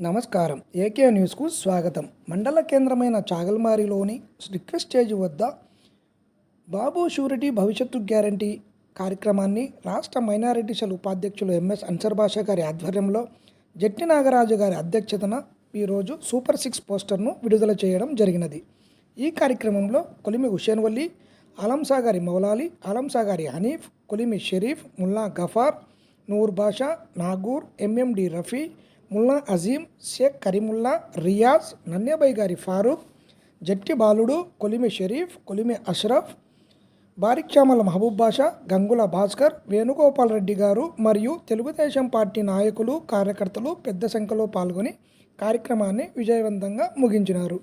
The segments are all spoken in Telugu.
నమస్కారం. ఏకే న్యూస్కు స్వాగతం. మండల కేంద్రమైన చాగల్మారిలోని రిక్వెస్ట్ స్టేజ్ వద్ద బాబు షూరిటీ భవిష్యత్తు గ్యారంటీ కార్యక్రమాన్ని రాష్ట్ర మైనారిటీ సెల్ ఉపాధ్యక్షులు ఎంఎస్ అన్సర్ బాషా గారి ఆధ్వర్యంలో జట్టి నాగరాజు గారి అధ్యక్షతన ఈరోజు సూపర్ 6 పోస్టర్ను విడుదల చేయడం జరిగినది. ఈ కార్యక్రమంలో కొలిమి హుషేన్ వల్లి, ఆలంసాగారి మౌలాలి, ఆలంసాగారి హనీఫ్, కొలిమి షరీఫ్, ముల్లా గఫార్, నూర్ బాషా, నాగూర్, ఎంఎండి రఫీ, ముల్లా అజీం, షేక్ కరీముల్లా, రియాజ్, నన్యబై గారి ఫారూక్, జట్టి బాలుడు, కొలిమి షరీఫ్, కొలిమి అష్రఫ్, బారిక్చామల మహబూబ్ బాషా, గంగుల భాస్కర్, వేణుగోపాల్ రెడ్డి గారు మరియు తెలుగుదేశం పార్టీ నాయకులు, కార్యకర్తలు పెద్ద సంఖ్యలో పాల్గొని కార్యక్రమాన్ని విజయవంతంగా ముగించినారు.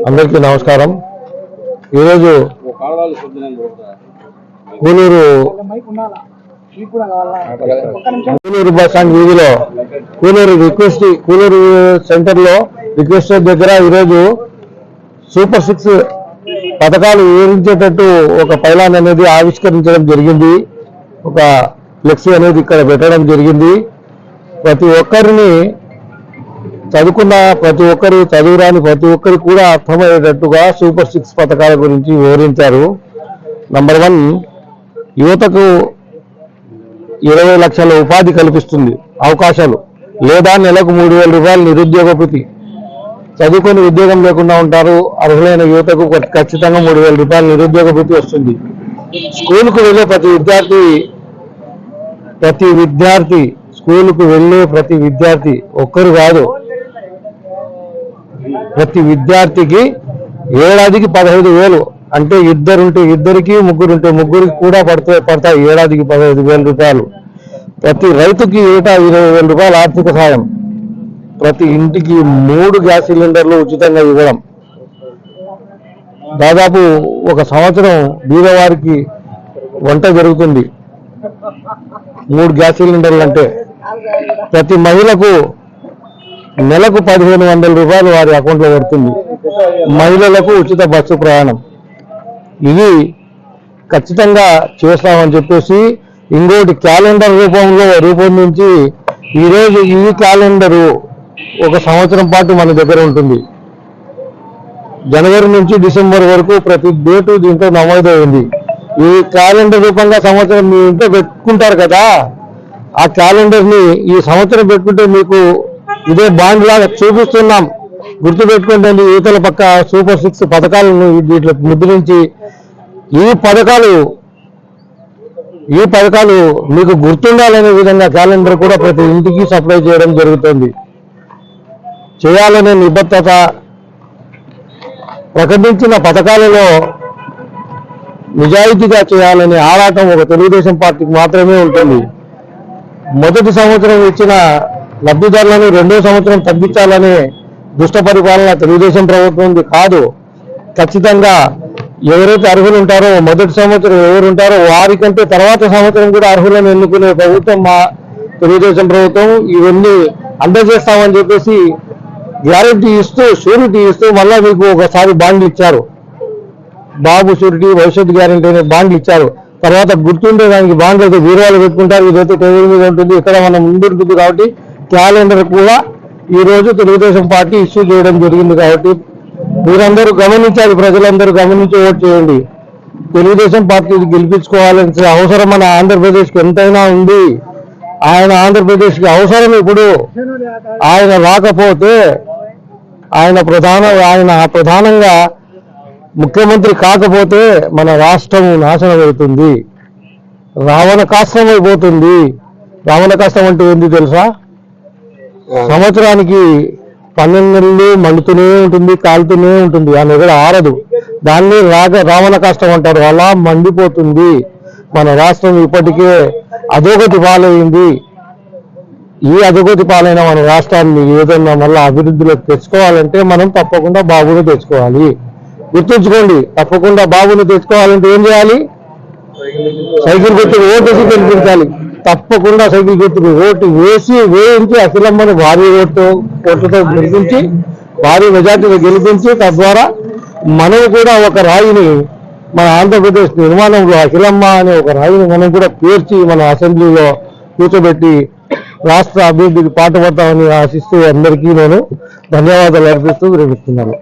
అందరికీ నమస్కారం. ఈరోజు కూనూరు బస్ స్టాండ్ వీధిలో కూనూరు సెంటర్ లో రిక్వెస్ట్ దగ్గర ఈరోజు సూపర్ 6 పథకాలు వివరించేటట్టు ఒక పైలాన్ అనేది ఆవిష్కరించడం జరిగింది. ఒక ఫ్లెక్సీ అనేది ఇక్కడ పెట్టడం జరిగింది. ప్రతి ఒక్కరిని చదువుకున్న ప్రతి ఒక్కరు, చదువురాని ప్రతి ఒక్కరికి కూడా అర్థమయ్యేటట్టుగా సూపర్ 6 పథకాల గురించి వివరించారు. నంబర్ 1, యువతకు 20 లక్షల ఉపాధి కల్పిస్తుంది అవకాశాలు, లేదా నెలకు 3,000 రూపాయలు నిరుద్యోగ భృతి. చదువుకొని ఉద్యోగం లేకుండా ఉంటారు, అర్హులైన యువతకు ఖచ్చితంగా 3,000 రూపాయలు నిరుద్యోగ భృతి వస్తుంది. స్కూల్కు వెళ్ళే ప్రతి విద్యార్థి ఒక్కరు కాదు, ప్రతి విద్యార్థికి ఏడాదికి 15,000, అంటే ఇద్దరుంటే ఇద్దరికి, ముగ్గురుంటే ముగ్గురికి కూడా పడతాయి ఏడాదికి 15,000 రూపాయలు. ప్రతి రైతుకి ఏటా 20,000 రూపాయల ఆర్థిక సాయం. ప్రతి ఇంటికి 3 గ్యాస్ సిలిండర్లు ఉచితంగా ఇవ్వడం. దాదాపు ఒక సంవత్సరం బీదవారికి వంట జరుగుతుంది 3 గ్యాస్ సిలిండర్లు అంటే. ప్రతి మహిళకు నెలకు 1,500 రూపాయలు వారి అకౌంట్లో పడుతుంది. మహిళలకు ఉచిత బస్సు ప్రయాణం. ఇది ఖచ్చితంగా చేస్తామని చెప్పేసి ఇంకోటి క్యాలెండర్ రూపంలో రూపొందించి ఈరోజు ఈ క్యాలెండరు ఒక సంవత్సరం పాటు మన దగ్గర ఉంటుంది. జనవరి నుంచి డిసెంబర్ వరకు ప్రతి డేటు దీంట్లో నమోదైంది. ఈ క్యాలెండర్ రూపంగా సంవత్సరం మీ ఇంట్లో పెట్టుకుంటారు కదా, ఆ క్యాలెండర్ని ఈ సంవత్సరం పెట్టుకుంటే మీకు ఇదే బాండ్ లాగా చూపిస్తున్నాం, గుర్తుపెట్టుకుంటే యువతల పక్క సూపర్ 6 పథకాలను వీటిలో ముద్రించి ఈ పథకాలు మీకు గుర్తుండాలనే విధంగా క్యాలెండర్ కూడా ప్రతి ఇంటికి సప్లై చేయడం జరుగుతుంది. చేయాలనే నిబద్ధత, ప్రకటించిన పథకాలలో నిజాయితీగా చేయాలనే ఆరాటం ఒక తెలుగుదేశం పార్టీకి మాత్రమే ఉంటుంది. మొదటి సంవత్సరం ఇచ్చిన లబ్ధిదారులను 2వ సంవత్సరం తగ్గించాలనే దుష్ట పరిపాలన తెలుగుదేశం ప్రభుత్వం కాదు. ఖచ్చితంగా ఎవరైతే అర్హులు ఉంటారో మొదటి సంవత్సరం ఎవరుంటారో వారికంటే తర్వాత సంవత్సరం కూడా అర్హులను ఎన్నుకునే ప్రభుత్వం మా తెలుగుదేశం ప్రభుత్వం. ఇవన్నీ అందజేస్తామని చెప్పేసి గ్యారెంటీ ఇస్తూ, షూరిటీ ఇస్తూ మళ్ళా మీకు ఒకసారి బాండ్లు ఇచ్చారు. బాబు షూరిటీ భవిష్యత్ గ్యారెంటీ అనే బాండ్లు ఇచ్చారు. తర్వాత గుర్తుండే దానికి బాండ్లు అయితే బీరువాలు పెట్టుకుంటారు, ఇదైతే టేబుల్ మీద ఉంటుంది, ఇక్కడ మనం ముందుంటుంది. కాబట్టి క్యాలెండర్ కూడా ఈరోజు తెలుగుదేశం పార్టీ ఇష్యూ చేయడం జరిగింది. కాబట్టి మీరందరూ గమనించాలి, ప్రజలందరూ గమనించి ఓటు చేయండి. తెలుగుదేశం పార్టీని గెలిపించుకోవాల్సిన అవసరం మన ఆంధ్రప్రదేశ్కి ఎంతైనా ఉంది. ఆయన ఆంధ్రప్రదేశ్కి అవసరం. ఇప్పుడు ఆయన రాకపోతే ఆయన ప్రధానంగా ముఖ్యమంత్రి కాకపోతే మన రాష్ట్రం నాశనం అవుతుంది, రావణ కాష్టం అయిపోతుంది. రావణ కాష్టం అంటే ఏంటి తెలుసా? సంవత్సరానికి 12 నెలలు మండుతూనే ఉంటుంది, కాలుతూనే ఉంటుంది, ఆ నెగడ ఆరదు. దాన్ని రావణ కష్టం అంటారు, అలా మండిపోతుంది. మన రాష్ట్రం ఇప్పటికే అధోగతి పాలైంది. ఈ అధోగతి పాలైన మన రాష్ట్రాన్ని ఏదైనా మళ్ళీ అభివృద్ధిలోకి తెచ్చుకోవాలంటే మనం తప్పకుండా బాబుని తెచ్చుకోవాలి. గుర్తుంచుకోండి, తప్పకుండా బాబుని తెచ్చుకోవాలంటే ఏం చేయాలి? సైకిల్ గుర్తుకు ఓటేసి గెలిపించాలి. తప్పకుండా సైకిల్ గుర్తుకు వేయించి అఖిలమ్మను భారీ ఓట్లతో గెలిపించి, భారీ మెజార్టీతో గెలిపించి, తద్వారా మనం కూడా ఒక రాయిని మన ఆంధ్రప్రదేశ్ నిర్మాణంలో అఖిలమ్మ అనే ఒక రాయిని మనం కూడా పేర్చి మన అసెంబ్లీలో కూర్చోబెట్టి రాష్ట్ర అభివృద్ధికి పాటుపడతామని ఆశిస్తూ అందరికీ నేను ధన్యవాదాలు అర్పిస్తూ విరమిస్తున్నాను.